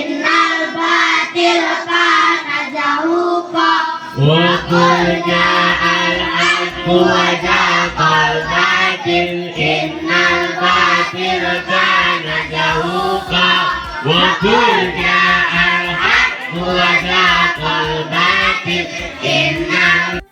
innal batil kana zahuqa wa qul ja'al haqqu wa zahaqal batil innal batil kana zahuqa wa qul ja'al haqqu wa zahaqal batil innal.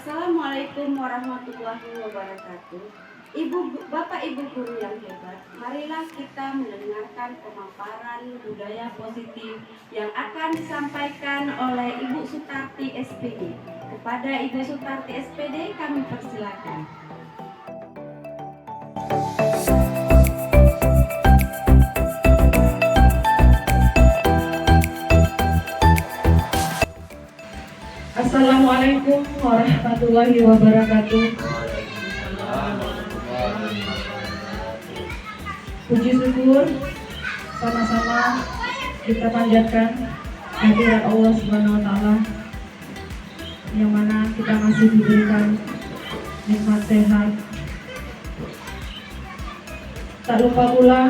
Assalamualaikum warahmatullahi wabarakatuh. Bapak Ibu guru yang hebat, marilah kita mendengarkan pemaparan budaya positif yang akan disampaikan oleh Ibu Sutarti SPD. Kepada Ibu Sutarti SPD kami persilakan. Assalamualaikum warahmatullahi wabarakatuh. Puji syukur sama-sama kita panjatkan kehadirat Allah Subhanahu wa taala yang mana kita masih diberikan nikmat sehat. Tak lupa pula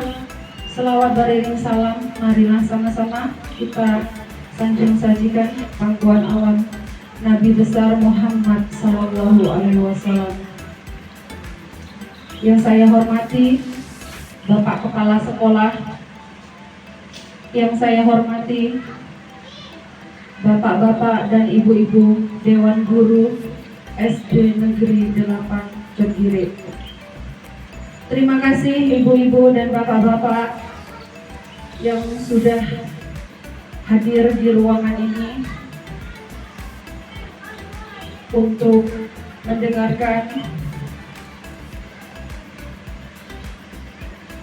selawat beriring salam, marilah sama-sama kita sanjung sajikan pangkuan awan Nabi besar Muhammad Sallallahu Alaihi Wasallam. Yang saya hormati Bapak Kepala Sekolah, yang saya hormati Bapak-bapak dan Ibu-ibu Dewan Guru SD Negeri 8 Cogire. Terima kasih Ibu-ibu dan Bapak-bapak yang sudah hadir di ruangan ini untuk mendengarkan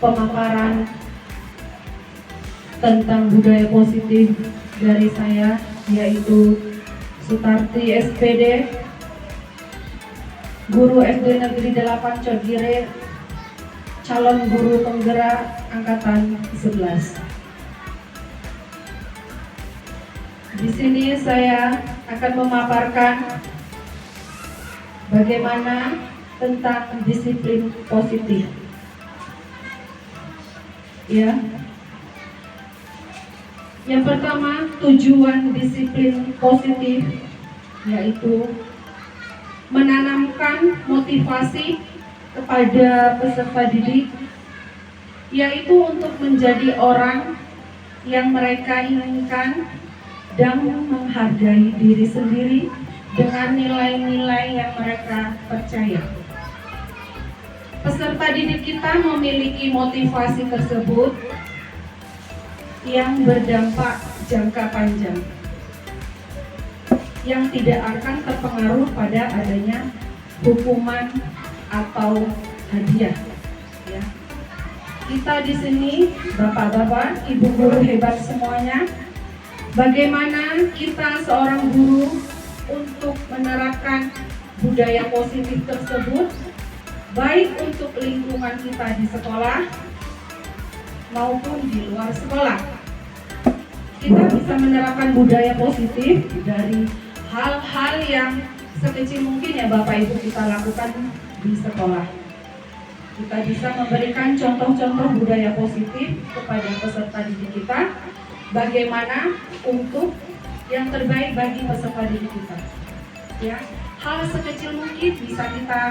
pemaparan tentang budaya positif dari saya, yaitu Sutarti SPD, guru SD Negeri 8 Cogire, calon guru penggerak angkatan 11. Di sini saya akan memaparkan bagaimana tentang disiplin positif. Ya. Yang pertama, tujuan disiplin positif yaitu menanamkan motivasi kepada peserta didik, yaitu untuk menjadi orang yang mereka inginkan dan menghargai diri sendiri dengan nilai-nilai yang mereka percaya. Peserta didik kita memiliki motivasi tersebut yang berdampak jangka panjang, yang tidak akan terpengaruh pada adanya hukuman atau hadiah. Ya. Kita di sini, bapak-bapak, ibu guru hebat semuanya, bagaimana kita seorang guru untuk menerapkan budaya positif tersebut, baik untuk lingkungan kita di sekolah maupun di luar sekolah. Kita bisa menerapkan budaya positif dari hal-hal yang sekecil mungkin ya Bapak Ibu kita lakukan di sekolah. Kita bisa memberikan contoh-contoh budaya positif kepada peserta didik kita, bagaimana untuk yang terbaik bagi peserta didik kita. Ya, hal sekecil mungkin bisa kita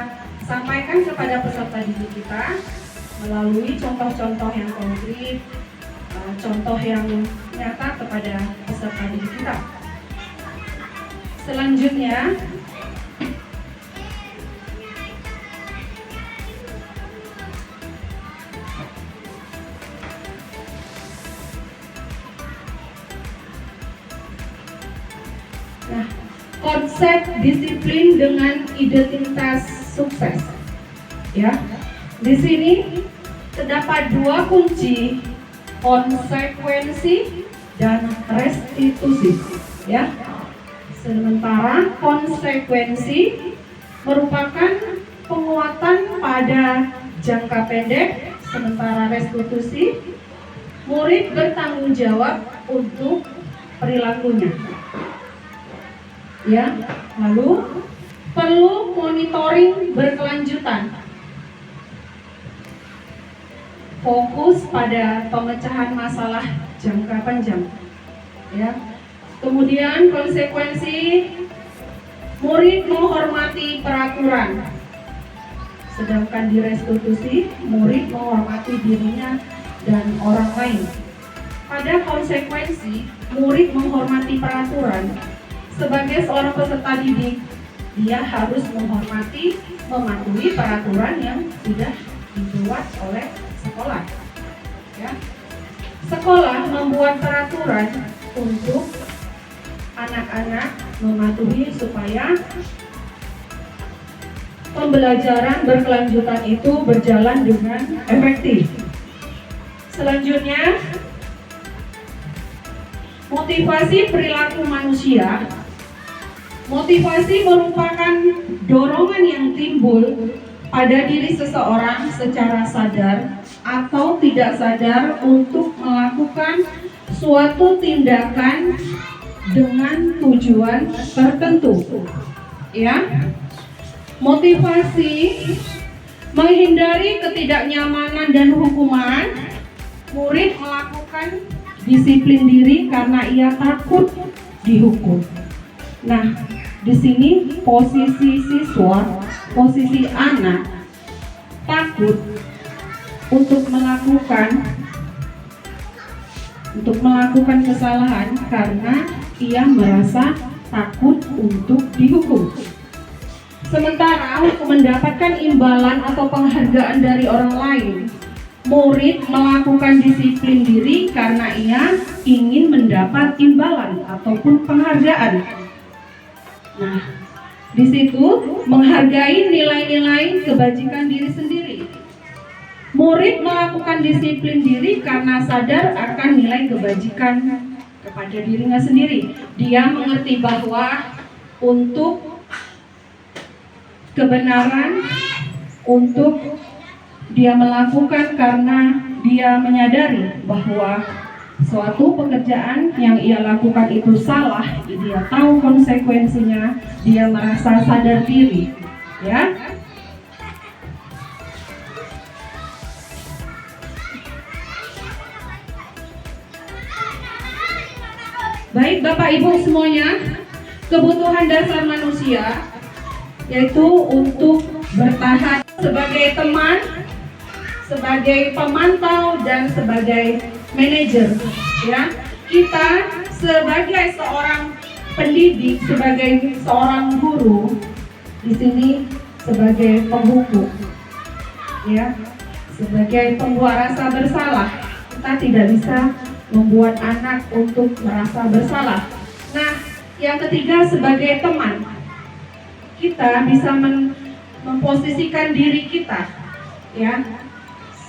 sampaikan kepada peserta didik kita melalui contoh-contoh yang konkret, contoh yang nyata kepada peserta didik kita. Selanjutnya, konsep disiplin dengan identitas sukses. Ya, di sini terdapat dua kunci, konsekuensi dan restitusi. Ya, sementara konsekuensi merupakan penguatan pada jangka pendek, sementara restitusi murid bertanggung jawab untuk perilakunya. Ya, lalu perlu monitoring berkelanjutan. Fokus pada pemecahan masalah jangka panjang. Ya. Kemudian konsekuensi murid menghormati peraturan. Sedangkan di restitusi murid menghormati dirinya dan orang lain. Pada konsekuensi murid menghormati peraturan. Sebagai seorang peserta didik, dia harus menghormati, mematuhi peraturan yang sudah dibuat oleh sekolah. Ya. Sekolah membuat peraturan untuk anak-anak mematuhi supaya pembelajaran berkelanjutan itu berjalan dengan efektif. Selanjutnya, motivasi perilaku manusia. Motivasi merupakan dorongan yang timbul pada diri seseorang secara sadar atau tidak sadar untuk melakukan suatu tindakan dengan tujuan tertentu. Ya. Motivasi menghindari ketidaknyamanan dan hukuman. Murid melakukan disiplin diri karena ia takut dihukum. Nah, di sini posisi siswa, posisi anak takut untuk melakukan kesalahan karena ia merasa takut untuk dihukum. Sementara untuk mendapatkan imbalan atau penghargaan dari orang lain, murid melakukan disiplin diri karena ia ingin mendapat imbalan ataupun penghargaan. Nah, di situ menghargai nilai-nilai kebajikan diri sendiri. Murid melakukan disiplin diri karena sadar akan nilai kebajikan kepada dirinya sendiri. Dia mengerti bahwa untuk kebenaran, untuk dia melakukan karena dia menyadari bahwa suatu pekerjaan yang ia lakukan itu salah, dia tahu konsekuensinya, dia merasa sadar diri, ya. Baik Bapak Ibu semuanya, kebutuhan dasar manusia yaitu untuk bertahan sebagai teman, sebagai pemantau dan sebagai manajer, ya. Kita sebagai seorang pendidik, sebagai seorang guru, di sini sebagai penghukum, ya, sebagai pembuat rasa bersalah. Kita tidak bisa membuat anak untuk merasa bersalah. Nah, yang ketiga sebagai teman, kita bisa memposisikan diri kita, ya,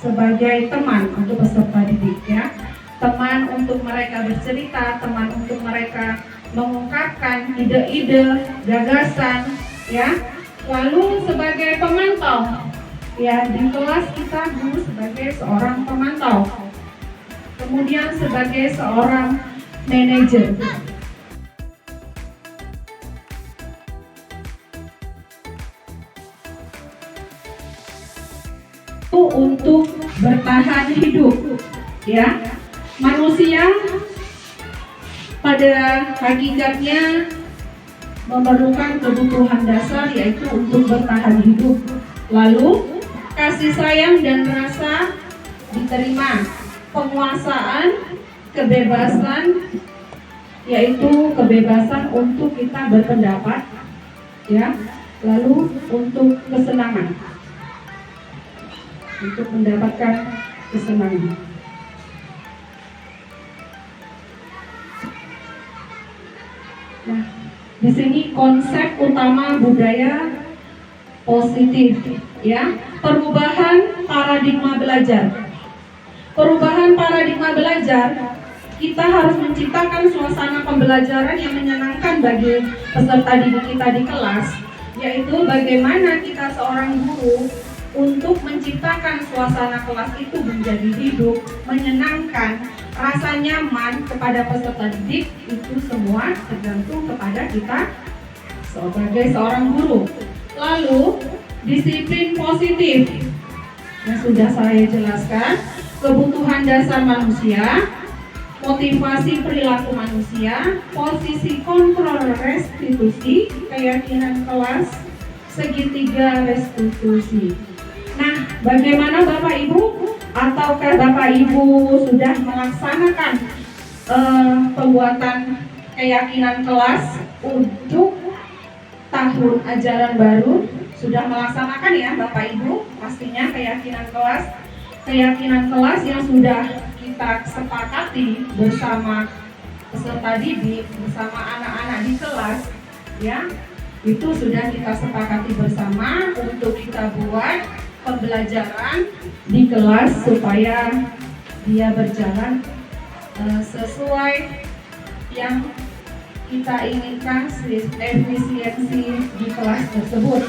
sebagai teman untuk peserta didik, ya. Teman untuk mereka bercerita, teman untuk mereka mengungkapkan ide-ide, gagasan, ya. Lalu sebagai pemantau, ya, di kelas kita guru sebagai seorang pemantau. Kemudian sebagai seorang manajer. Untuk bertahan hidup, ya. Manusia pada hakikatnya memerlukan kebutuhan dasar yaitu untuk bertahan hidup. Lalu kasih sayang dan rasa diterima, penguasaan, kebebasan, yaitu kebebasan untuk kita berpendapat, ya. Lalu untuk kesenangan, untuk mendapatkan kesenangan. Nah, di sini konsep utama budaya positif, ya, perubahan paradigma belajar. Perubahan paradigma belajar, kita harus menciptakan suasana pembelajaran yang menyenangkan bagi peserta didik kita di kelas, yaitu bagaimana kita seorang guru untuk menciptakan suasana kelas itu menjadi hidup, menyenangkan, rasa nyaman kepada peserta didik. Itu semua tergantung kepada kita sebagai seorang guru. Lalu, disiplin positif yang sudah saya jelaskan, kebutuhan dasar manusia, motivasi perilaku manusia, posisi kontrol restitusi, keyakinan kelas, segitiga restitusi. Nah, bagaimana Bapak Ibu? Ataukah Bapak Ibu sudah melaksanakan pembuatan keyakinan kelas untuk tahun ajaran baru? Sudah melaksanakan ya Bapak Ibu? Pastinya keyakinan kelas yang sudah kita sepakati bersama peserta didik, bersama anak-anak di kelas, ya, itu sudah kita sepakati bersama untuk kita buat pembelajaran di kelas supaya dia berjalan sesuai yang kita inginkan, efisiensi di kelas tersebut.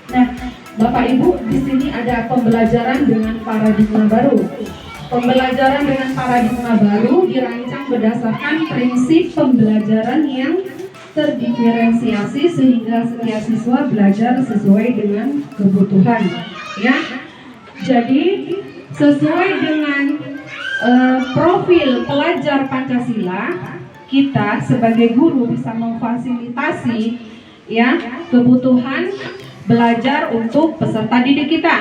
Nah, Bapak Ibu, di sini ada pembelajaran dengan paradigma baru. Pembelajaran dengan paradigma baru dirancang berdasarkan prinsip pembelajaran yang terdiferensiasi sehingga setiap siswa belajar sesuai dengan kebutuhan. Ya, jadi sesuai dengan profil pelajar Pancasila, kita sebagai guru bisa memfasilitasi ya kebutuhan belajar untuk peserta didik kita.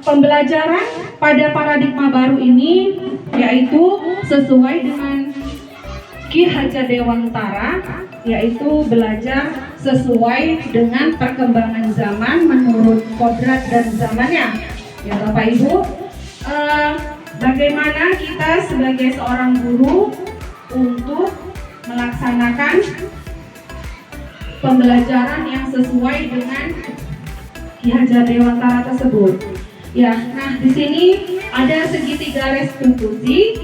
Pembelajaran pada paradigma baru ini yaitu sesuai dengan Ki Hajar Dewantara, yaitu belajar sesuai dengan perkembangan zaman menurut kodrat dan zamannya. Ya Bapak Ibu, bagaimana kita sebagai seorang guru untuk melaksanakan pembelajaran yang sesuai dengan Ki Hajar Dewantara tersebut. Ya, nah di sini ada segitiga restitusi,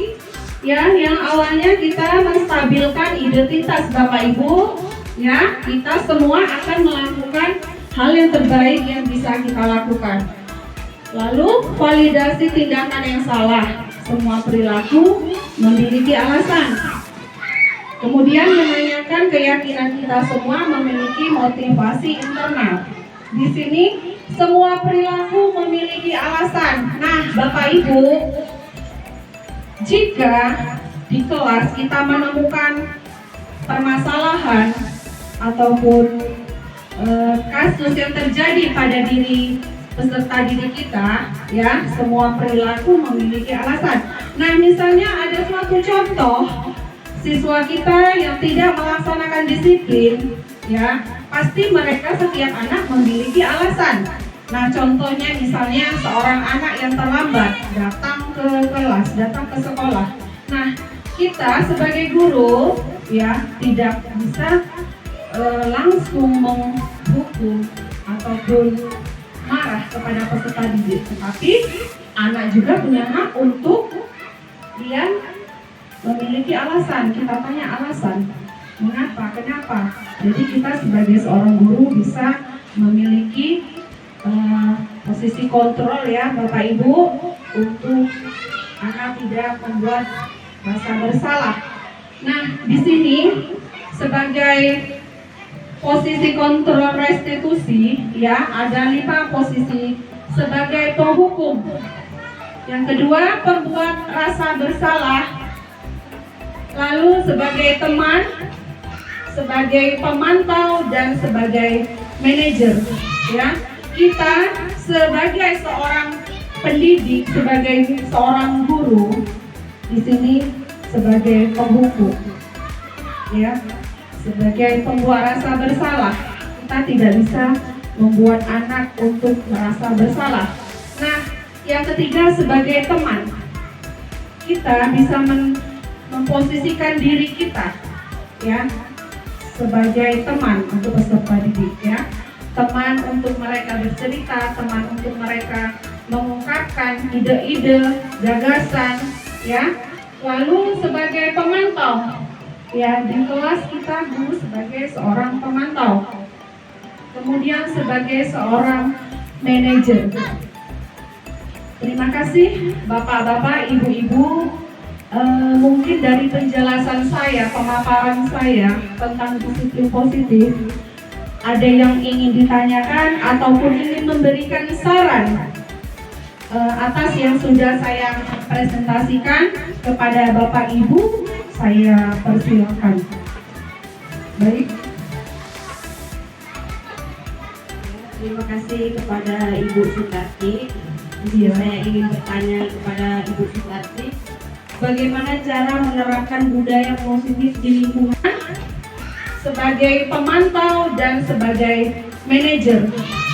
ya, yang awalnya kita menstabilkan identitas Bapak Ibu, ya, kita semua akan melakukan hal yang terbaik yang bisa kita lakukan. Lalu validasi tindakan yang salah, semua perilaku memiliki alasan. Kemudian menanyakan keyakinan kita semua memiliki motivasi internal. Di sini semua perilaku memiliki alasan. Nah, Bapak Ibu, jika di kelas kita menemukan permasalahan ataupun kasus yang terjadi pada diri peserta didik kita, ya, semua perilaku memiliki alasan. Nah, misalnya ada suatu contoh siswa kita yang tidak melaksanakan disiplin, ya, pasti mereka setiap anak memiliki alasan. Nah, contohnya misalnya seorang anak yang terlambat datang ke kelas, datang ke sekolah. Nah, kita sebagai guru, ya, tidak bisa langsung menghukum ataupun marah kepada peserta didik, tetapi anak juga punya hak untuk dia memiliki alasan. Kita tanya alasan, kenapa? Jadi kita sebagai seorang guru bisa memiliki posisi kontrol, ya Bapak Ibu, untuk anak tidak membuat rasa bersalah. Nah, di sini sebagai posisi kontrol restitusi, ya, ada 5 posisi sebagai penghukum. Yang kedua, pembuat rasa bersalah. Lalu sebagai teman, sebagai pemantau, dan sebagai manajer, ya. Kita sebagai seorang pendidik, sebagai seorang guru, di sini sebagai penghukum, ya, sebagai pembuat rasa bersalah. Kita tidak bisa membuat anak untuk merasa bersalah. Nah, yang ketiga sebagai teman, kita bisa memposisikan diri kita ya sebagai teman untuk peserta didik ya. Teman untuk mereka bercerita, teman untuk mereka mengungkapkan ide-ide, gagasan ya. Lalu sebagai pemantau ya, di kelas kita guru sebagai seorang pemantau. Kemudian sebagai seorang manajer. Terima kasih Bapak-bapak, Ibu-ibu. Mungkin dari penjelasan saya, pemaparan saya tentang disiplin positif, ada yang ingin ditanyakan ataupun ingin memberikan saran atas yang sudah saya presentasikan kepada Bapak Ibu, saya persilakan. Baik. Terima kasih kepada Ibu Sutarti. Saya ingin bertanya kepada Ibu Sutarti, bagaimana cara menerapkan budaya positif di lingkungan sebagai pemantau dan sebagai manajer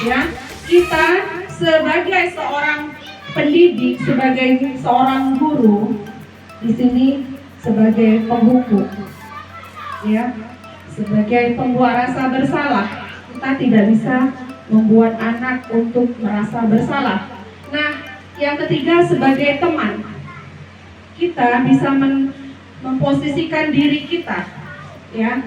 ya. Kita sebagai seorang pendidik, sebagai seorang guru, di sini sebagai penghukum ya, sebagai pembuat rasa bersalah. Kita tidak bisa membuat anak untuk merasa bersalah. Nah, yang ketiga sebagai teman, kita bisa memposisikan diri kita ya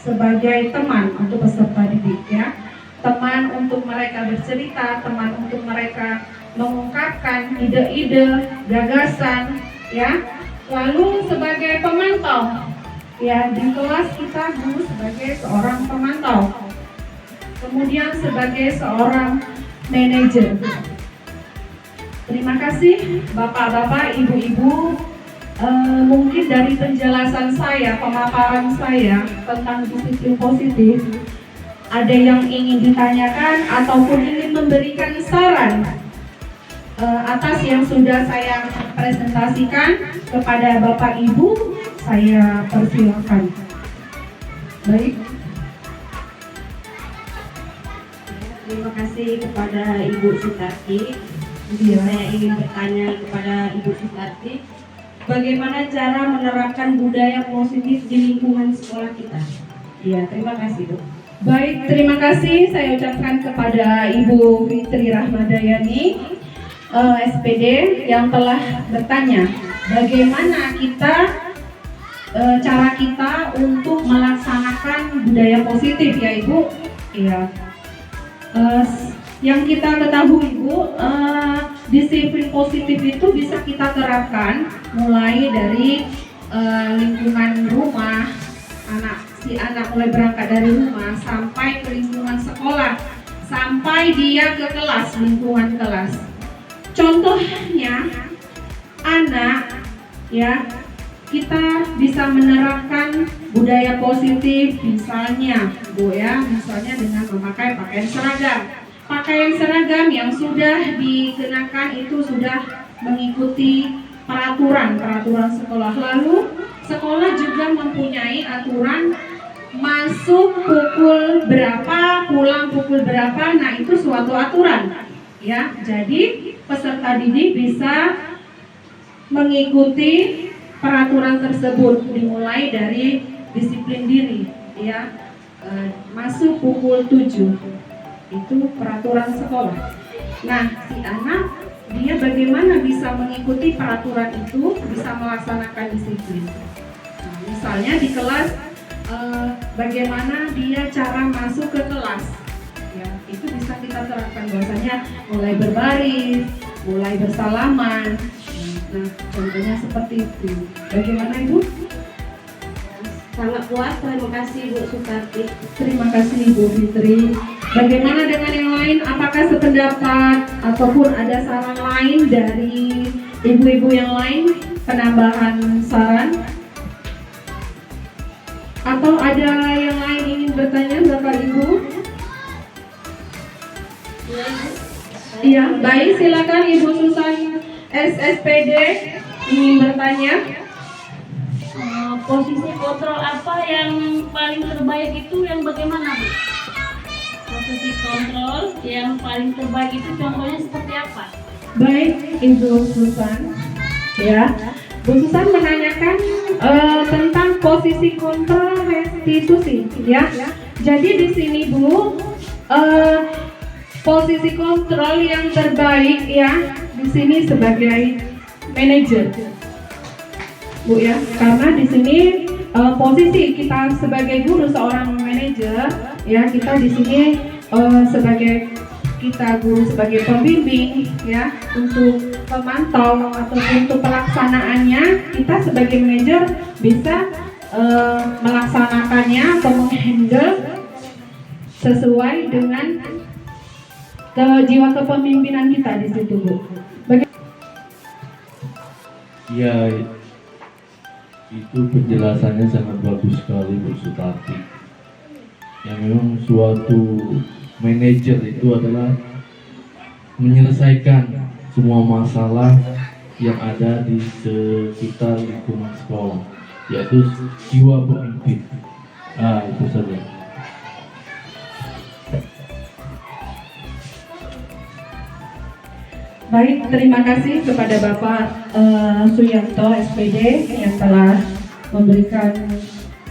sebagai teman untuk peserta didik ya. Teman untuk mereka bercerita, teman untuk mereka mengungkapkan ide-ide, gagasan ya. Lalu sebagai pemantau ya, di kelas kita guru sebagai seorang pemantau. Kemudian sebagai seorang manajer. Terima kasih Bapak-bapak, Ibu-ibu. Mungkin dari penjelasan saya, pemaparan saya tentang disiplin positif, ada yang ingin ditanyakan ataupun ingin memberikan saran atas yang sudah saya presentasikan kepada Bapak Ibu, saya persilakan. Baik. Terima kasih kepada Ibu Sutarti. Saya ingin bertanya kepada Ibu Sutarti, bagaimana cara menerapkan budaya positif di lingkungan sekolah kita? Iya, terima kasih Bu. Baik, terima kasih saya ucapkan kepada Ibu Fitri Rahmadayani, SPD, yang telah bertanya bagaimana cara kita untuk melaksanakan budaya positif ya Ibu. Iya. Yang kita ketahui Bu, disiplin positif itu bisa kita terapkan mulai dari lingkungan rumah, anak mulai berangkat dari rumah sampai ke lingkungan sekolah, sampai dia ke kelas, lingkungan kelas. Contohnya anak ya, kita bisa menerapkan budaya positif misalnya Bu ya, misalnya dengan memakai pakaian seragam. Pakaian seragam yang sudah dikenakan itu sudah mengikuti peraturan sekolah. Lalu sekolah juga mempunyai aturan masuk pukul berapa, pulang pukul berapa. Nah, itu suatu aturan ya. Jadi peserta didik bisa mengikuti peraturan tersebut dimulai dari disiplin diri ya. Masuk pukul 7 itu peraturan sekolah. Nah, si anak dia bagaimana bisa mengikuti peraturan itu, bisa melaksanakan disiplin. Nah, misalnya di kelas bagaimana dia cara masuk ke kelas ya, itu bisa kita terapkan bahwasanya mulai berbaris, mulai bersalaman. Nah, contohnya seperti itu. Bagaimana Ibu? Sangat puas, terima kasih Bu Sutarti. Terima kasih Ibu Fitri. Bagaimana dengan yang lain? Apakah sependapat ataupun ada saran lain dari ibu-ibu yang lain? Penambahan saran? Atau ada yang lain ingin bertanya Bapak Ibu? Iya, baik, silakan Ibu Susan SSPD ingin bertanya. Posisi kontrol apa yang paling terbaik itu yang bagaimana Bu? posisi kontrol yang paling terbaik itu contohnya seperti apa? Baik, Ibu Susan, ya. Bu Susan menanyakan tentang posisi kontrol restitusi, ya. Jadi di sini Bu, posisi kontrol yang terbaik ya di sini sebagai manajer, Bu ya. Karena di sini posisi kita sebagai guru seorang manajer, ya kita di sini sebagai kita guru sebagai pembimbing ya untuk pemantau atau untuk pelaksanaannya kita sebagai manajer bisa melaksanakannya atau menghandle sesuai dengan jiwa kepemimpinan kita di situ, Bu. Ya, itu penjelasannya sangat bagus sekali Bu Sutarti. Yang memang suatu manajer itu adalah menyelesaikan semua masalah yang ada di sekitar lingkungan sekolah, yaitu jiwa pemimpin. Itu saja. Baik, terima kasih kepada Bapak Suyanto SPD yang telah memberikan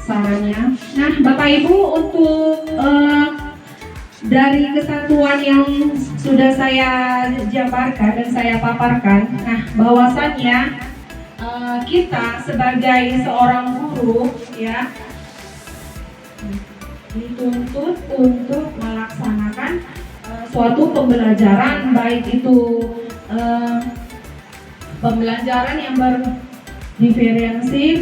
sarannya. Nah, Bapak Ibu, untuk dari kesatuan yang sudah saya jabarkan dan saya paparkan, nah bahwasannya kita sebagai seorang guru ya dituntut untuk melaksanakan suatu pembelajaran, baik itu pembelajaran yang berdiferensi,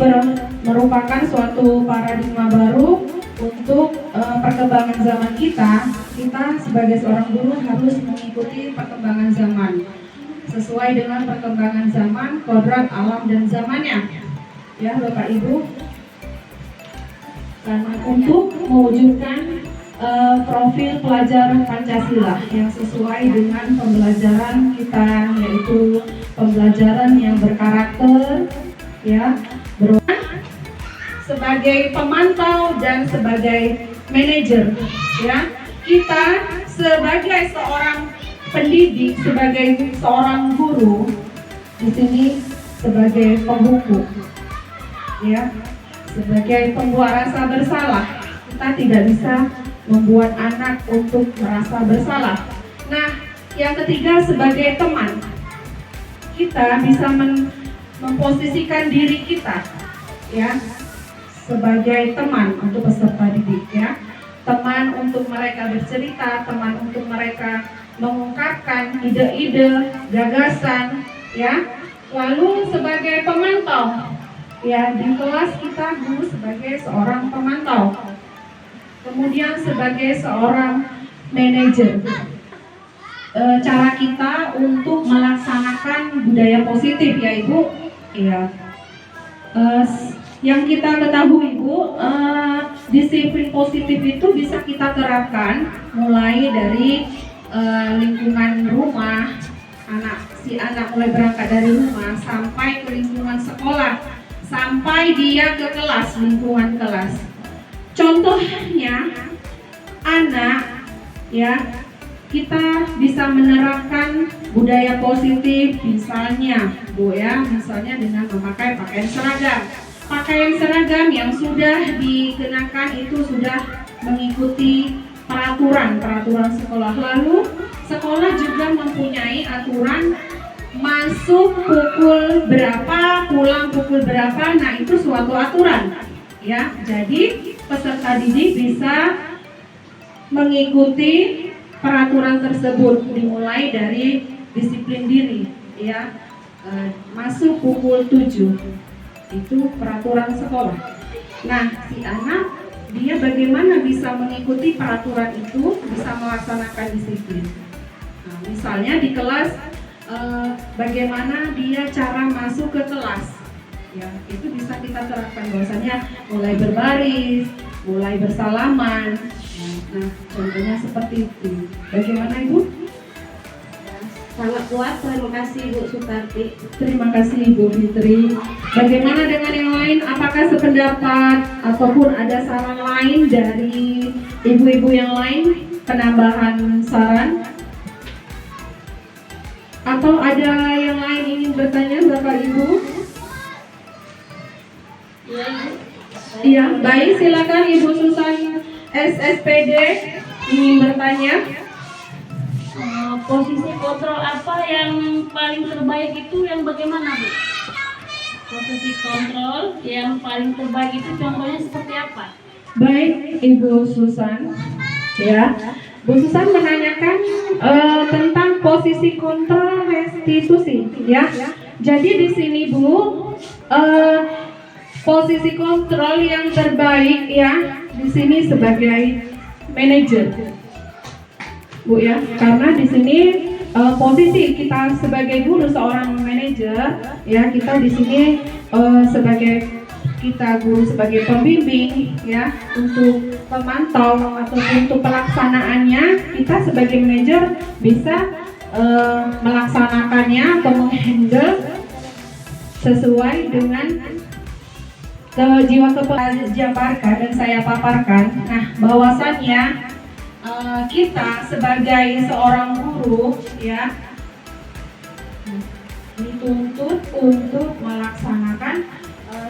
merupakan suatu paradigma baru untuk perkembangan zaman kita. Kita sebagai seorang guru harus mengikuti perkembangan zaman sesuai dengan perkembangan zaman, kodrat alam dan zamannya, ya Bapak Ibu. Karena untuk mewujudkan profil pelajaran Pancasila yang sesuai dengan pembelajaran kita, yaitu pembelajaran yang berkarakter, ya, sebagai pemantau dan sebagai manajer, ya. Kita sebagai seorang pendidik, sebagai seorang guru, di sini sebagai penghukum, ya, sebagai pembuat rasa bersalah. Kita tidak bisa membuat anak untuk merasa bersalah. Nah, yang ketiga sebagai teman, kita bisa memposisikan diri kita, ya, sebagai teman untuk peserta didik, ya, teman untuk mereka bercerita, teman untuk mereka mengungkapkan ide-ide, gagasan, ya. Lalu sebagai pemantau, ya, di kelas kita guru sebagai seorang pemantau. Kemudian sebagai seorang manajer, cara kita untuk melaksanakan budaya positif, ya Ibu, ya. Yang kita ketahui, Bu, disiplin positif itu bisa kita terapkan mulai dari lingkungan rumah, si anak mulai berangkat dari rumah sampai ke lingkungan sekolah, sampai dia ke kelas, lingkungan kelas. Contohnya anak, ya, kita bisa menerapkan budaya positif, misalnya, Bu, ya, misalnya dengan memakai pakaian seragam. Pakaian seragam yang sudah dikenakan itu sudah mengikuti peraturan sekolah. Lalu sekolah juga mempunyai aturan masuk pukul berapa, pulang pukul berapa. Nah, itu suatu aturan, ya. Jadi peserta didik bisa mengikuti peraturan tersebut, dimulai dari disiplin diri, ya. Masuk pukul 7 itu peraturan sekolah. Nah, si anak dia bagaimana bisa mengikuti peraturan itu, bisa melaksanakan disiplin. Nah, misalnya di kelas, bagaimana dia cara masuk ke kelas, ya, itu bisa kita terapkan bahwasanya mulai berbaris, mulai bersalaman. Nah, contohnya seperti itu. Bagaimana Ibu? Sangat kuat, terima kasih Bu Sutarti. Terima kasih Ibu Fitri. Bagaimana dengan yang lain? Apakah sependapat ataupun ada saran lain dari ibu-ibu yang lain? penambahan saran? Atau ada yang lain ingin bertanya, Bapak Ibu? Ya, Ibu. Iya, baik, silakan Ibu Susan SSPD ingin bertanya. Posisi kontrol apa yang paling terbaik itu yang bagaimana, Bu? Posisi kontrol yang paling terbaik itu contohnya seperti apa? Baik, Ibu Susan, ya, Bu Susan menanyakan tentang posisi kontrol restitusi, ya. Jadi di sini Bu, posisi kontrol yang terbaik ya di sini sebagai manajer, Bu ya, karena di sini posisi kita sebagai guru seorang manajer ya, kita di sini sebagai kita guru sebagai pembimbing ya, untuk pemantau atau untuk pelaksanaannya kita sebagai manajer bisa melaksanakannya atau menghandle sesuai dengan jiwa jabarkan dan saya paparkan. Nah, bahwasannya kita sebagai seorang guru ya dituntut untuk melaksanakan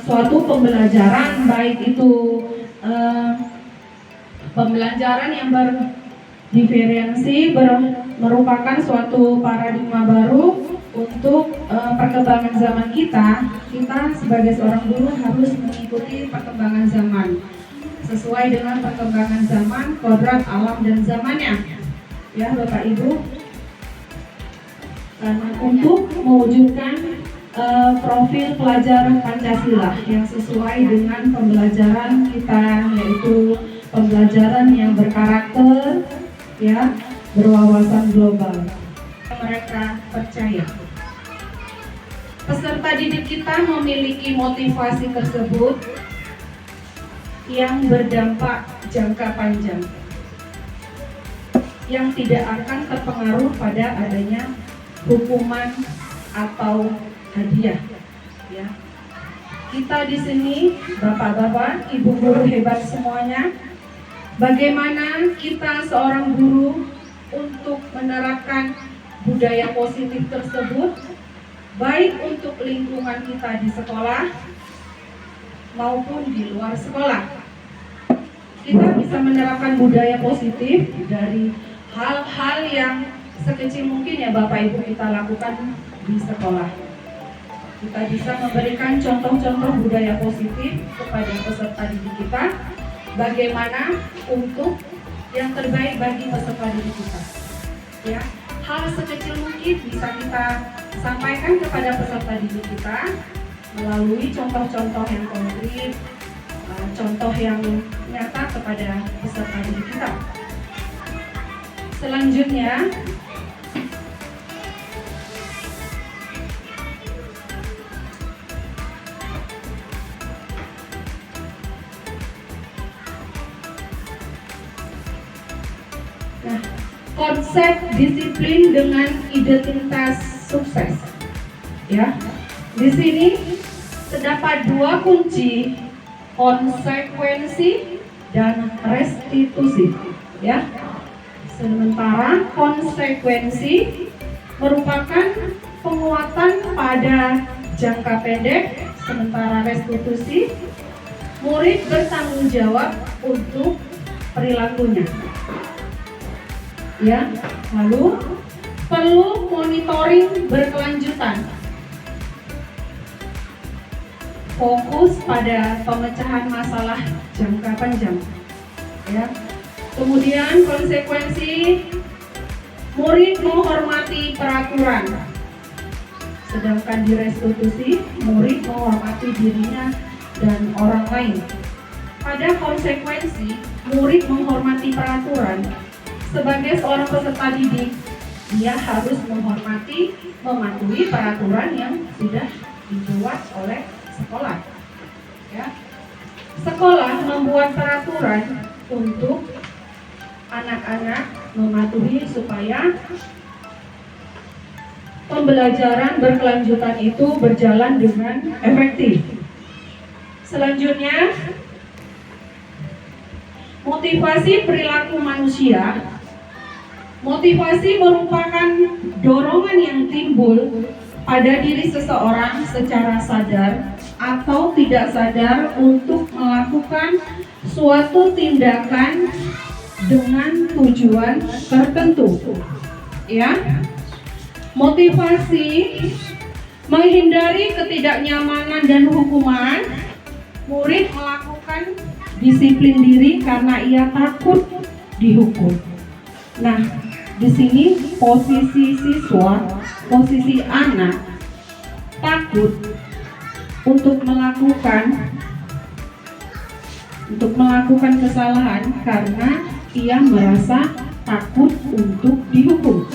suatu pembelajaran, baik itu pembelajaran yang berdiferensi, merupakan suatu paradigma baru untuk perkembangan zaman kita. Kita sebagai seorang guru harus mengikuti perkembangan zaman sesuai dengan perkembangan zaman, kodrat alam dan zamannya, ya Bapak Ibu. Karena untuk mewujudkan profil pelajar Pancasila yang sesuai dengan pembelajaran kita, yaitu pembelajaran yang berkarakter, ya, berwawasan global. Mereka percaya peserta didik kita memiliki motivasi tersebut yang berdampak jangka panjang, yang tidak akan terpengaruh pada adanya hukuman atau hadiah. Ya, kita di sini, bapak-bapak, ibu guru hebat semuanya, bagaimana kita seorang guru untuk menerapkan budaya positif tersebut, baik untuk lingkungan kita di sekolah maupun di luar sekolah. Kita bisa menerapkan budaya positif dari hal-hal yang sekecil mungkin ya Bapak Ibu kita lakukan di sekolah. Kita bisa memberikan contoh-contoh budaya positif kepada peserta didik kita, bagaimana untuk yang terbaik bagi peserta didik kita. Ya, hal sekecil mungkin bisa kita sampaikan kepada peserta didik kita melalui contoh-contoh yang konkret, contoh yang nyata kepada peserta didik kita. Selanjutnya, nah, konsep disiplin dengan identitas sukses. Ya, di sini terdapat dua kunci, konsekuensi dan restitusi. Ya, sementara konsekuensi merupakan penguatan pada jangka pendek, sementara restitusi murid bertanggung jawab untuk perilakunya. Ya, lalu perlu monitoring berkelanjutan, fokus pada pemecahan masalah jangka panjang. Ya, kemudian konsekuensi murid menghormati peraturan, sedangkan di restitusi murid menghormati dirinya dan orang lain. Pada konsekuensi murid menghormati peraturan, sebagai seorang peserta didik, dia harus menghormati, mematuhi peraturan yang sudah dibuat oleh sekolah. Ya, sekolah membuat peraturan untuk anak-anak mematuhi supaya pembelajaran berkelanjutan itu berjalan dengan efektif. Selanjutnya, motivasi perilaku manusia Motivasi merupakan dorongan yang timbul pada diri seseorang secara sadar atau tidak sadar untuk melakukan suatu tindakan dengan tujuan tertentu. Ya. Motivasi menghindari ketidaknyamanan dan hukuman. Murid melakukan disiplin diri karena ia takut dihukum. Nah, di sini posisi siswa, posisi anak takut untuk melakukan kesalahan karena ia merasa takut untuk dihukum.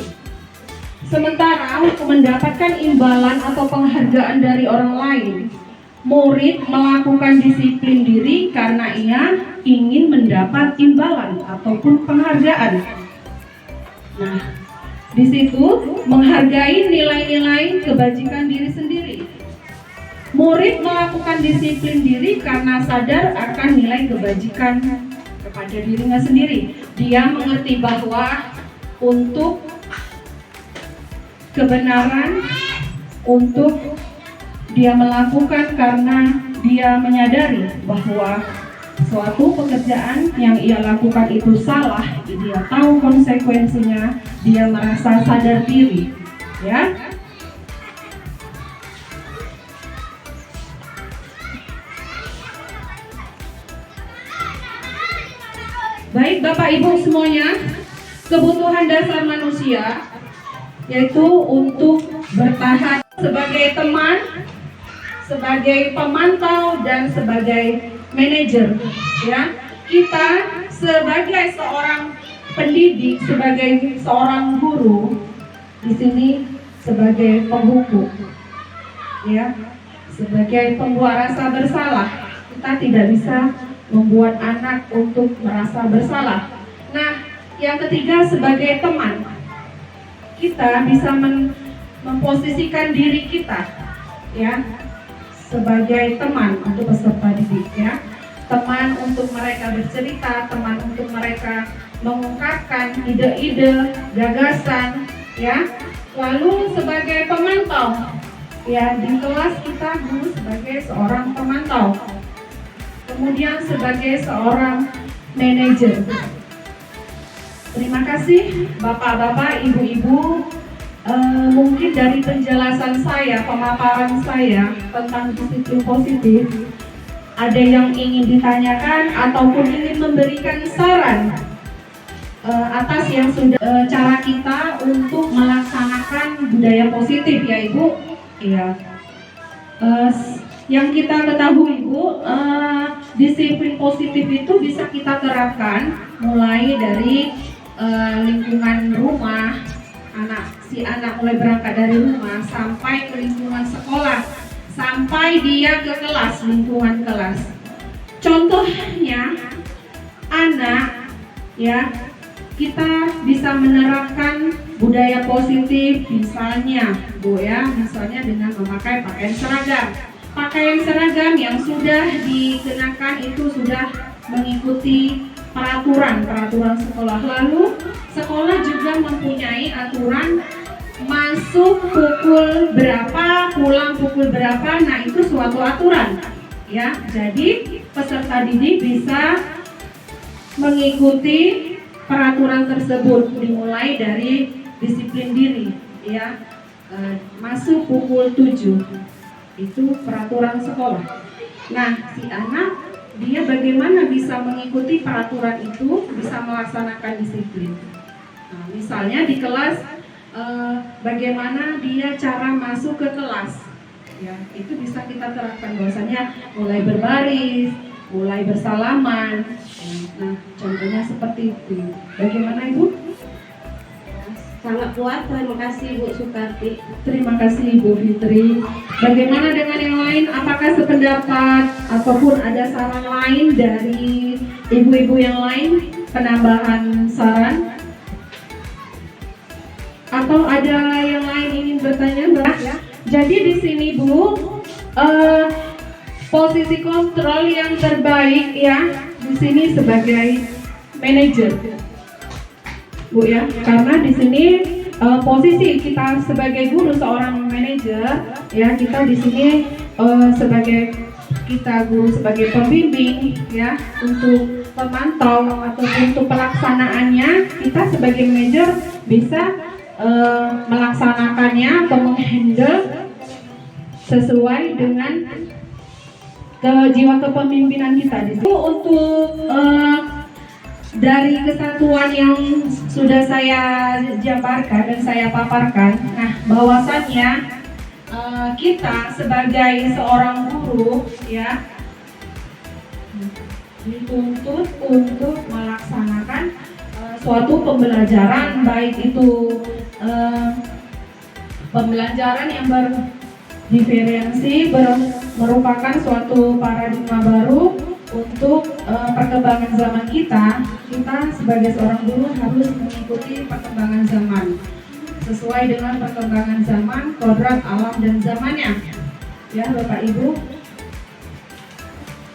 Sementara untuk mendapatkan imbalan atau penghargaan dari orang lain, murid melakukan disiplin diri karena ia ingin mendapat imbalan ataupun penghargaan. Nah, di situ menghargai nilai-nilai kebajikan diri sendiri. Murid melakukan disiplin diri karena sadar akan nilai kebajikan kepada dirinya sendiri. Dia mengerti bahwa untuk kebenaran, untuk dia melakukan karena dia menyadari bahwa suatu pekerjaan yang ia lakukan itu salah, dia tahu konsekuensinya, dia merasa sadar diri, ya. Baik Bapak Ibu semuanya, kebutuhan dasar manusia yaitu untuk bertahan sebagai teman, sebagai pemantau dan sebagai manajer, ya. Kita sebagai seorang pendidik, sebagai seorang guru, di sini sebagai penghukum, ya, sebagai pembuat rasa bersalah. Kita tidak bisa membuat anak untuk merasa bersalah. Nah, yang ketiga sebagai teman, kita bisa memposisikan diri kita, ya, sebagai teman untuk peserta didik, ya. Teman untuk mereka bercerita, teman untuk mereka mengungkapkan ide-ide, gagasan, ya. Lalu sebagai pemantau, ya, di kelas kita guru sebagai seorang pemantau. Kemudian sebagai seorang manajer. Terima kasih Bapak-bapak, Ibu-ibu. Mungkin dari penjelasan saya, pemaparan saya tentang disiplin positif, ada yang ingin ditanyakan ataupun ingin memberikan saran atas yang sudah cara kita untuk melaksanakan budaya positif, ya Ibu. Iya. Yang kita ketahui Bu, disiplin positif itu bisa kita terapkan mulai dari lingkungan rumah, si anak mulai berangkat dari rumah sampai ke lingkungan sekolah, sampai dia ke kelas, lingkungan kelas. Contohnya anak, ya, kita bisa menerapkan budaya positif misalnya Bu, ya, misalnya dengan memakai pakaian seragam. Pakaian seragam yang sudah dikenakan itu sudah mengikuti peraturan sekolah. Lalu sekolah juga mempunyai aturan masuk pukul berapa, pulang pukul berapa. Nah, itu suatu aturan, ya. Jadi peserta didik bisa mengikuti peraturan tersebut, dimulai dari disiplin diri, ya. Masuk pukul 7. Itu peraturan sekolah. Nah, si anak dia bagaimana bisa mengikuti peraturan itu, bisa melaksanakan disiplin. Nah, misalnya di kelas, bagaimana dia cara masuk ke kelas, ya, itu bisa kita terapkan bahwasanya mulai berbaris, mulai bersalaman. Nah, contohnya seperti itu. Bagaimana Ibu? Sangat kuat, terima kasih Bu Sukarti. Terima kasih Bu Fitri. Bagaimana dengan yang lain? Apakah sependapat ataupun ada saran lain dari ibu-ibu yang lain? Penambahan saran? Atau ada yang lain ingin bertanya? Jadi di sini Bu, posisi kontrol yang terbaik, ya, di sini sebagai manajer. Bu ya, karena di sini posisi kita sebagai guru, seorang manajer, ya kita di sini sebagai kita guru sebagai pembimbing, ya untuk pemantau atau untuk pelaksanaannya kita sebagai manajer bisa melaksanakannya atau menghandle sesuai dengan jiwa kepemimpinan kita di sini. Untuk dari kesatuan yang sudah saya jabarkan dan saya paparkan, nah bahwasannya kita sebagai seorang guru ya dituntut untuk melaksanakan suatu pembelajaran, baik itu pembelajaran yang berdiferensi, merupakan suatu paradigma baru untuk perkembangan zaman kita. Kita sebagai seorang guru harus mengikuti perkembangan zaman sesuai dengan perkembangan zaman, kodrat alam dan zamannya, ya Bapak Ibu.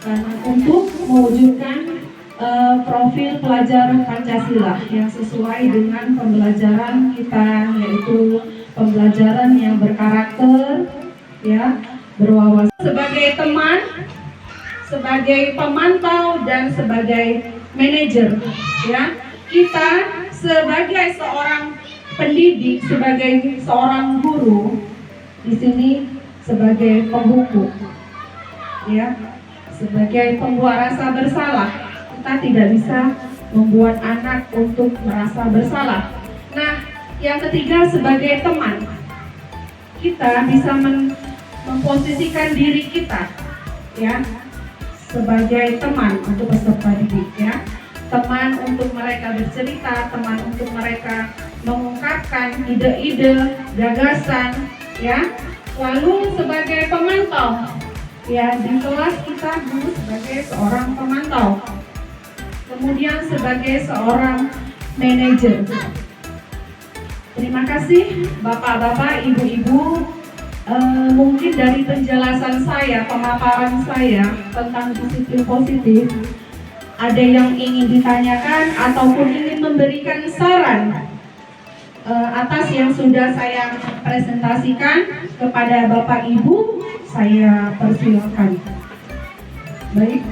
Karena untuk mewujudkan profil pelajar Pancasila yang sesuai dengan pembelajaran kita, yaitu pembelajaran yang berkarakter, ya, berwawasan. Sebagai teman, sebagai pemantau dan sebagai manajer, ya, kita sebagai seorang pendidik, sebagai seorang guru, di sini sebagai penghukum, ya, sebagai pembuat rasa bersalah. Kita tidak bisa membuat anak untuk merasa bersalah. Nah, yang ketiga sebagai teman, kita bisa memposisikan diri kita, ya, sebagai teman untuk peserta didik, ya, teman untuk mereka bercerita, teman untuk mereka mengungkapkan ide-ide, gagasan, ya. Lalu sebagai pemantau, ya, di kelas kita dulu sebagai seorang pemantau, kemudian sebagai seorang manajer. Terima kasih Bapak-bapak, Ibu-ibu. Mungkin dari penjelasan saya, pemaparan saya tentang disiplin positif, ada yang ingin ditanyakan ataupun ingin memberikan saran atas yang sudah saya presentasikan kepada Bapak Ibu, saya persilakan. Baik.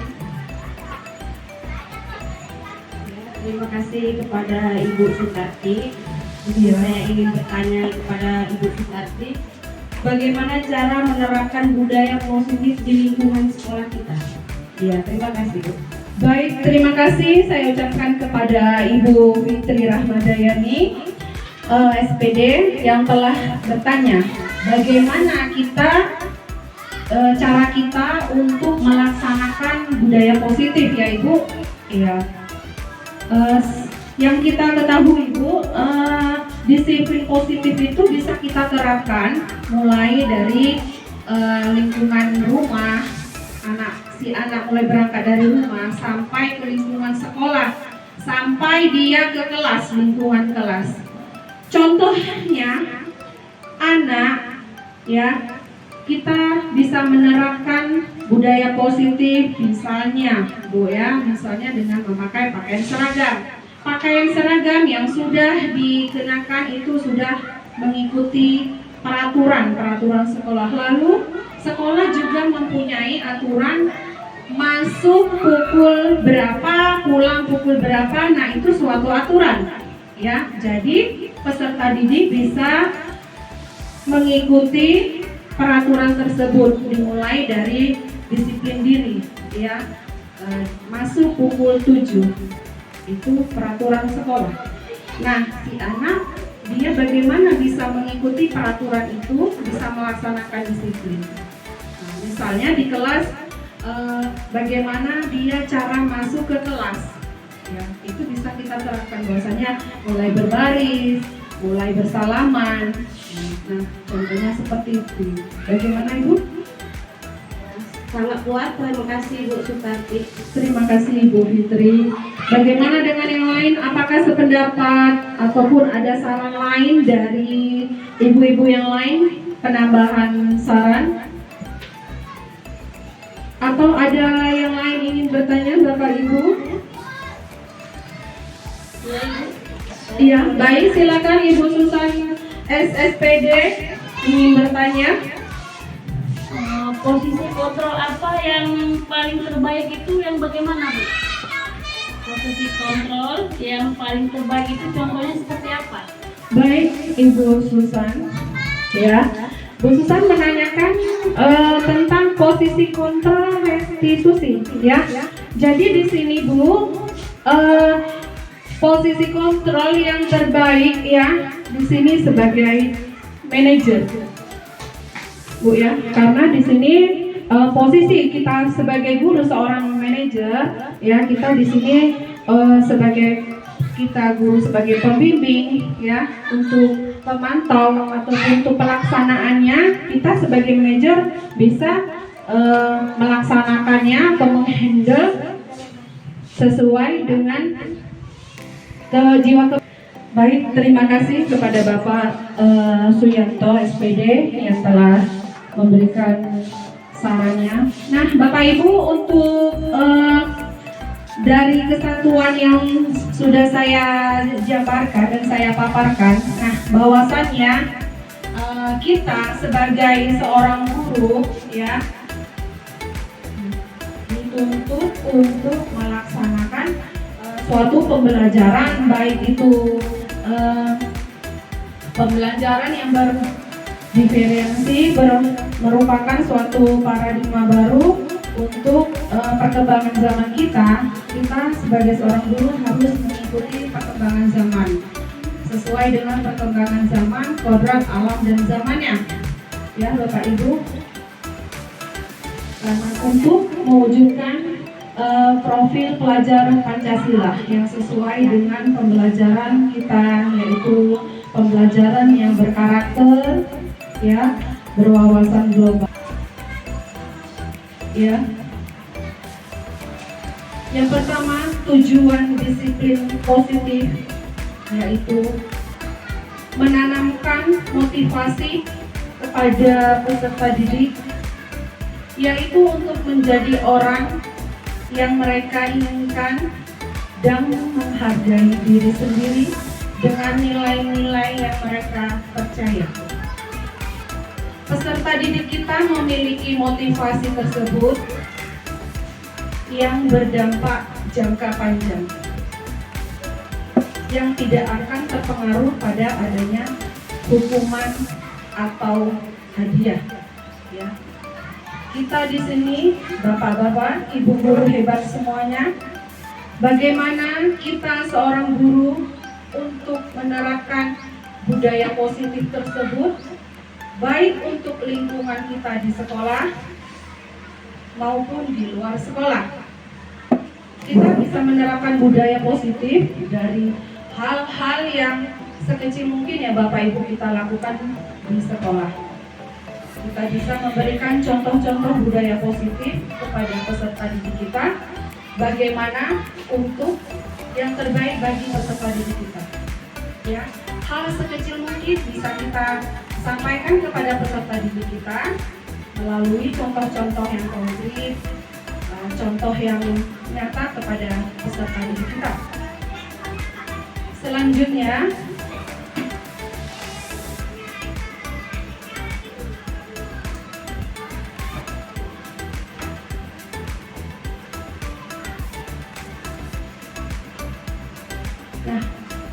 Terima kasih kepada Ibu Sutarti. Iya. Saya ingin bertanya kepada Ibu Sutarti, bagaimana cara menerapkan budaya positif di lingkungan sekolah kita? Iya, terima kasih, Bu. Baik, terima kasih saya ucapkan kepada Ibu Fitri Rahmadayani, SPD, yang telah bertanya bagaimana cara kita untuk melaksanakan budaya positif, ya Ibu. Ya, yang kita ketahui, Bu, disiplin positif itu bisa kita terapkan mulai dari lingkungan rumah, anak mulai berangkat dari rumah sampai ke lingkungan sekolah, sampai dia ke kelas, lingkungan kelas. Contohnya anak, ya, kita bisa menerapkan budaya positif, misalnya, Bu, ya, misalnya dengan memakai pakaian seragam. Pakaian seragam yang sudah dikenakan itu sudah mengikuti peraturan sekolah. Lalu sekolah juga mempunyai aturan masuk pukul berapa, pulang pukul berapa. Nah, itu suatu aturan, ya. Jadi peserta didik bisa mengikuti peraturan tersebut dimulai dari disiplin diri, ya. Masuk pukul 7 itu peraturan sekolah. Nah, si anak dia bagaimana bisa mengikuti peraturan itu, bisa melaksanakan disiplin. Nah, misalnya di kelas, bagaimana dia cara masuk ke kelas, ya, itu bisa kita terapkan bahwasanya mulai berbaris, mulai bersalaman. Nah, contohnya seperti itu. Bagaimana Ibu? Sangat kuat, terima kasih Bu Sutarti. Terima kasih Ibu Fitri. Bagaimana dengan yang lain? Apakah sependapat ataupun ada saran lain dari ibu-ibu yang lain? Penambahan saran? Atau ada yang lain ingin bertanya Bapak Ibu? Ya, Ibu. Iya, baik, silakan Ibu Susan SSPD ingin bertanya. Posisi kontrol apa yang paling terbaik itu yang bagaimana, Bu? Posisi kontrol yang paling terbaik itu contohnya seperti apa? Baik, Ibu Susan, ya. Bu Susan menanyakan tentang posisi kontrol restitusi, ya. Jadi di sini Bu, posisi kontrol yang terbaik ya di sini sebagai manajer, Bu ya, karena di sini posisi kita sebagai guru seorang manajer ya, kita di sini sebagai kita guru sebagai pembimbing ya, untuk pemantau atau untuk pelaksanaannya kita sebagai manajer bisa melaksanakannya atau menghandle sesuai dengan jiwa. Baik, terima kasih kepada Bapak Suyanto SPD yang telah memberikan sarannya. Nah, Bapak Ibu, untuk dari kesatuan yang sudah saya jabarkan dan saya paparkan, nah bahwasannya kita sebagai seorang guru ya dituntut untuk melaksanakan suatu pembelajaran, baik itu pembelajaran yang berdiferensi, merupakan suatu paradigma baru untuk perkembangan zaman kita. Kita sebagai seorang guru harus mengikuti perkembangan zaman sesuai dengan perkembangan zaman, kodrat alam dan zamannya ya Bapak Ibu, karena untuk mewujudkan profil pelajaran Pancasila yang sesuai dengan pembelajaran kita, yaitu pembelajaran yang berkarakter ya, berwawasan global ya. Yang pertama, tujuan disiplin positif yaitu menanamkan motivasi kepada peserta didik, yaitu untuk menjadi orang yang mereka inginkan dan menghargai diri sendiri dengan nilai-nilai yang mereka percaya. Peserta didik kita memiliki motivasi tersebut yang berdampak jangka panjang, yang tidak akan terpengaruh pada adanya hukuman atau hadiah ya. Kita di sini, Bapak-bapak, Ibu guru hebat semuanya, bagaimana kita seorang guru untuk menerapkan budaya positif tersebut, baik untuk lingkungan kita di sekolah maupun di luar sekolah. Kita bisa menerapkan budaya positif dari hal-hal yang sekecil mungkin ya Bapak Ibu kita lakukan di sekolah. Kita bisa memberikan contoh-contoh budaya positif kepada peserta didik kita, bagaimana untuk yang terbaik bagi peserta didik kita. Ya, hal sekecil mungkin bisa kita sampaikan kepada peserta didik kita melalui contoh-contoh yang konkret, contoh yang nyata kepada peserta didik kita. Selanjutnya,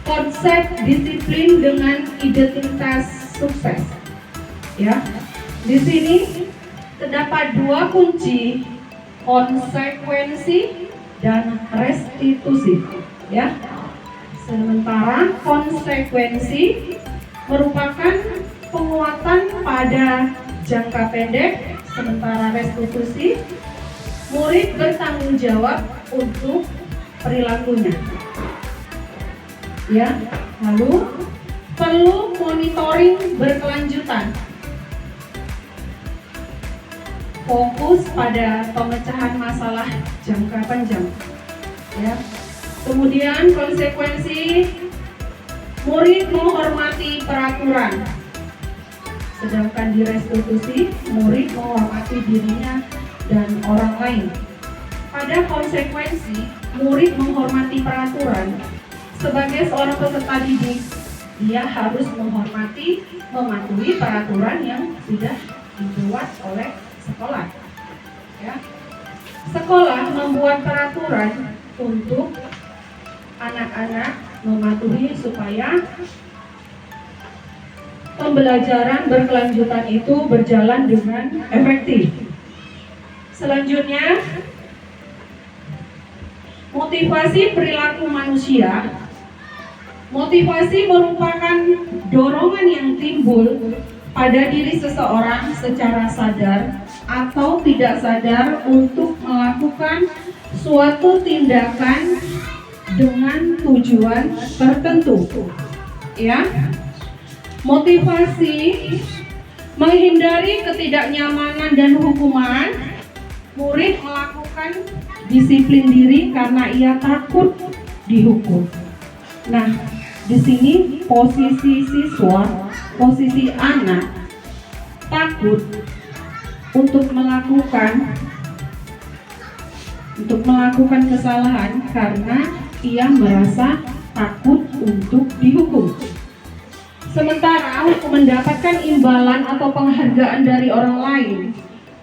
konsep disiplin dengan identitas sukses. Ya, di sini terdapat dua kunci, konsekuensi dan restitusi. Ya, sementara konsekuensi merupakan penguatan pada jangka pendek, sementara restitusi murid bertanggung jawab untuk perilakunya. Ya, lalu perlu monitoring berkelanjutan, fokus pada pemecahan masalah jangka panjang. Ya, kemudian konsekuensi murid menghormati peraturan, sedangkan di restitusi murid menghormati dirinya dan orang lain. Pada konsekuensi murid menghormati peraturan, sebagai seorang peserta didik, dia harus menghormati, mematuhi peraturan yang sudah dibuat oleh sekolah. Ya. Sekolah membuat peraturan untuk anak-anak mematuhi supaya pembelajaran berkelanjutan itu berjalan dengan efektif. Selanjutnya, motivasi perilaku manusia. Motivasi merupakan dorongan yang timbul pada diri seseorang secara sadar atau tidak sadar untuk melakukan suatu tindakan dengan tujuan tertentu. Ya. Motivasi menghindari ketidaknyamanan dan hukuman. Murid melakukan disiplin diri karena ia takut dihukum. Nah, di sini posisi siswa, posisi anak takut untuk melakukan kesalahan karena ia merasa takut untuk dihukum. Sementara mendapatkan imbalan atau penghargaan dari orang lain,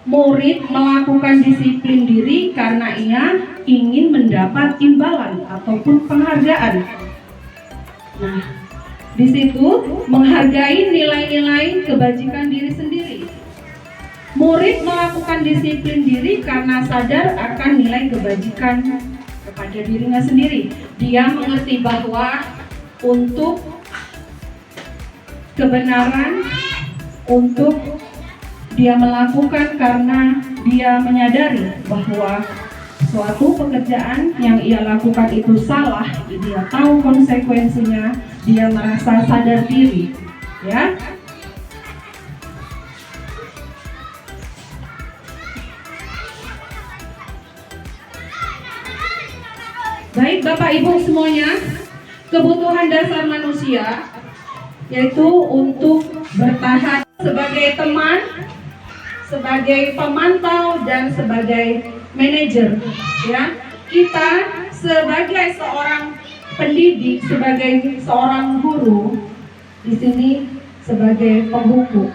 murid melakukan disiplin diri karena ia ingin mendapat imbalan ataupun penghargaan. Nah, di situ menghargai nilai-nilai kebajikan diri sendiri. Murid melakukan disiplin diri karena sadar akan nilai kebajikan kepada dirinya sendiri. Dia mengerti bahwa untuk kebenaran, untuk dia melakukan karena dia menyadari bahwa suatu pekerjaan yang ia lakukan itu salah, dia tahu konsekuensinya, dia merasa sadar diri, ya. Baik Bapak Ibu semuanya, kebutuhan dasar manusia yaitu untuk bertahan sebagai teman, sebagai pemantau dan sebagai manajer, ya. Kita sebagai seorang pendidik, sebagai seorang guru, di sini sebagai penghukum,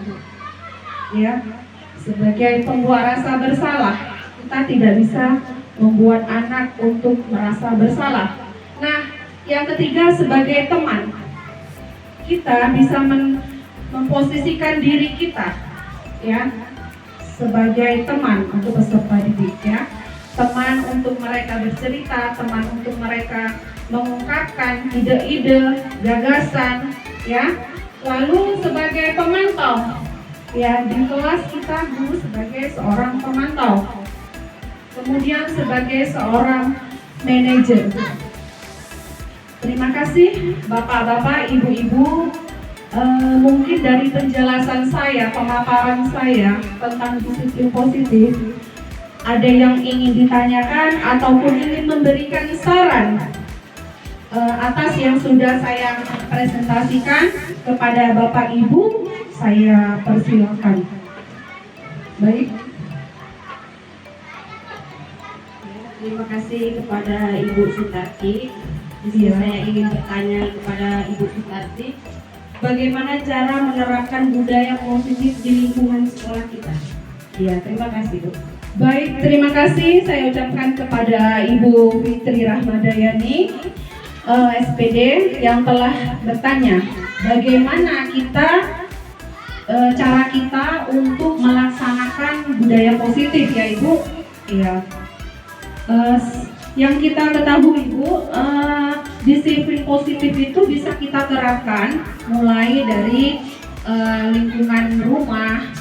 ya, sebagai pembuat rasa bersalah. Kita tidak bisa membuat anak untuk merasa bersalah. Nah, yang ketiga sebagai teman, kita bisa memposisikan diri kita, ya, sebagai teman untuk peserta didik, ya. Teman untuk mereka bercerita, teman untuk mereka mengungkapkan ide-ide, gagasan, ya. Lalu sebagai pemantau, ya, di kelas kita guru sebagai seorang pemantau. Kemudian sebagai seorang manajer. Terima kasih Bapak-bapak, Ibu-ibu. Mungkin dari penjelasan saya, pemaparan saya tentang disiplin positif, ada yang ingin ditanyakan ataupun ingin memberikan saran atas yang sudah saya presentasikan kepada Bapak Ibu, saya persilakan. Baik. Terima kasih kepada Ibu Sutarti. Saya ingin bertanya kepada Ibu Sutarti, bagaimana cara menerapkan budaya positif di lingkungan sekolah kita? Ya, terima kasih, Bu. Baik, terima kasih saya ucapkan kepada Ibu Fitri Rahmadayani, SPD, yang telah bertanya bagaimana cara kita untuk melaksanakan budaya positif, ya Ibu. Ya. Yang kita ketahui, Bu, disiplin positif itu bisa kita terapkan mulai dari lingkungan rumah,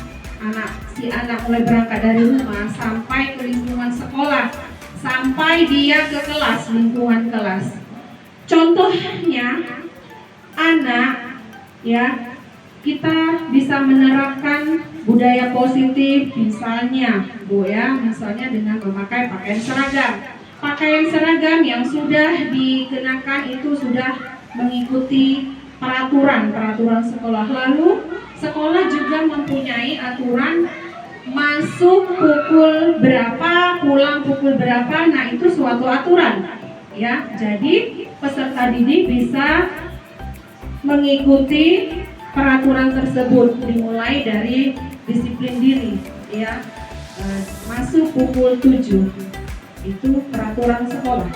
anak mulai berangkat dari rumah sampai ke lingkungan sekolah, sampai dia ke kelas, lingkungan kelas. Contohnya anak, ya, kita bisa menerapkan budaya positif, misalnya, Bu, ya, misalnya dengan memakai pakaian seragam. Pakaian seragam yang sudah dikenakan itu sudah mengikuti peraturan sekolah. Lalu sekolah juga mempunyai aturan masuk pukul berapa, pulang pukul berapa. Nah, itu suatu aturan, ya. Jadi peserta didik bisa mengikuti peraturan tersebut, dimulai dari disiplin diri, ya. Masuk pukul 7 itu peraturan sekolah.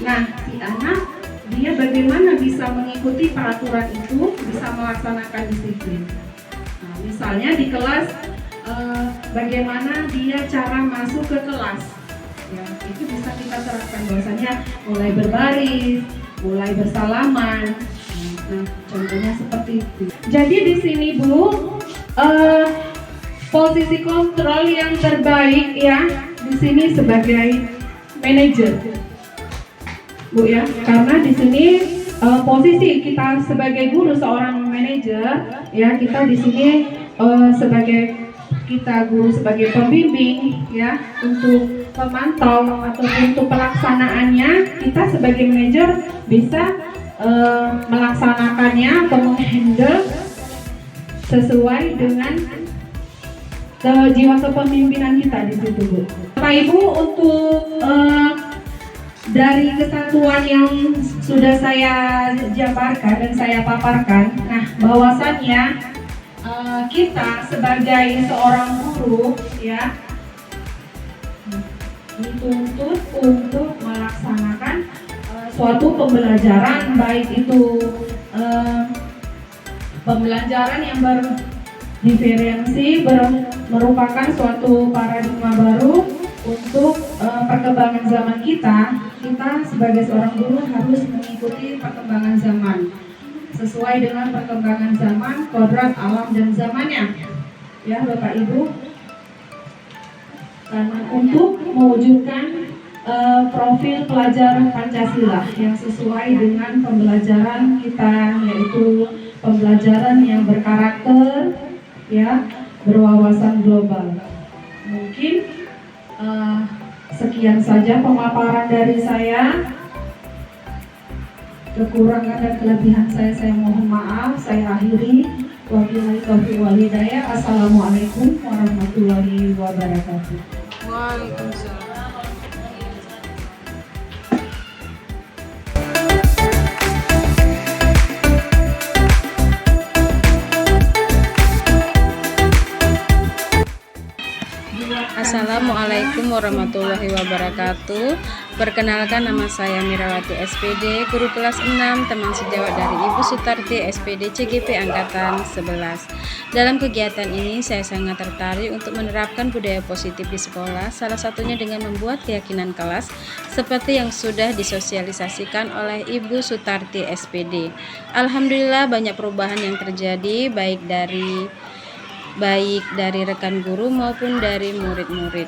Nah, si anak dia bagaimana bisa mengikuti peraturan itu, bisa melaksanakan disiplin. Nah, misalnya di kelas, bagaimana dia cara masuk ke kelas, ya, itu bisa kita terapkan, bahwasanya mulai berbaris, mulai bersalaman. Nah, contohnya seperti itu. Jadi di sini Bu, posisi kontrol yang terbaik ya di sini sebagai manajer, Bu ya, karena di sini posisi kita sebagai guru, seorang manajer ya, kita di sini sebagai kita guru sebagai pembimbing ya, untuk memantau atau untuk pelaksanaannya kita sebagai manajer bisa melaksanakannya atau menghandle sesuai dengan jiwa kepemimpinan kita di situ, Bu. Bapak Ibu, untuk dari kesatuan yang sudah saya jabarkan dan saya paparkan, nah bahwasannya kita sebagai seorang guru ya dituntut untuk melaksanakan suatu pembelajaran, baik itu pembelajaran yang berdiferensi, merupakan suatu paradigma baru untuk perkembangan zaman kita. Kita sebagai seorang guru harus mengikuti perkembangan zaman sesuai dengan perkembangan zaman, kodrat alam dan zamannya, ya Bapak Ibu. Karena untuk mewujudkan profil pelajaran Pancasila yang sesuai dengan pembelajaran kita, yaitu pembelajaran yang berkarakter, ya, berwawasan global. Mungkin sekian saja pemaparan dari saya. Kekurangan dan kelebihan saya mohon maaf. Saya akhiri. Wabillahi taufiq wal hidayah. Assalamualaikum warahmatullahi wabarakatuh. Waalaikumsalam. Assalamualaikum warahmatullahi wabarakatuh. Perkenalkan, nama saya Mirawati SPD, guru kelas 6, teman sejawat dari Ibu Sutarti SPD CGP Angkatan 11. Dalam kegiatan ini saya sangat tertarik untuk menerapkan budaya positif di sekolah, salah satunya dengan membuat keyakinan kelas seperti yang sudah disosialisasikan oleh Ibu Sutarti SPD. Alhamdulillah banyak perubahan yang terjadi, baik dari rekan guru maupun dari murid-murid.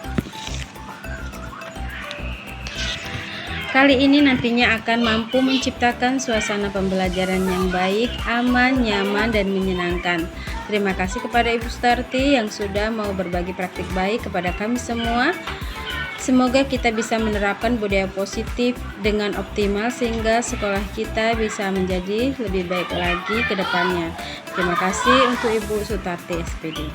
Kali ini nantinya akan mampu menciptakan suasana pembelajaran yang baik, aman, nyaman, dan menyenangkan. Terima kasih kepada Ibu Sutarti yang sudah mau berbagi praktik baik kepada kami semua. Semoga kita bisa menerapkan budaya positif dengan optimal sehingga sekolah kita bisa menjadi lebih baik lagi ke depannya. Terima kasih untuk Ibu Sutarti SPD.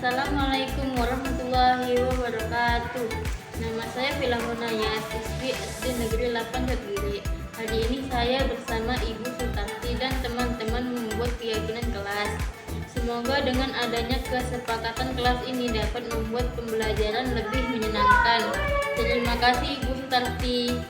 Assalamualaikum warahmatullahi wabarakatuh. Nama saya Filahunaya, siswi SD Negeri 8 Kediri. Hari ini saya bersama Ibu Sutarti dan teman-teman membuat keyakinan kelas. Semoga dengan adanya kesepakatan kelas ini dapat membuat pembelajaran lebih menyenangkan. Terima kasih Ibu Sutarti.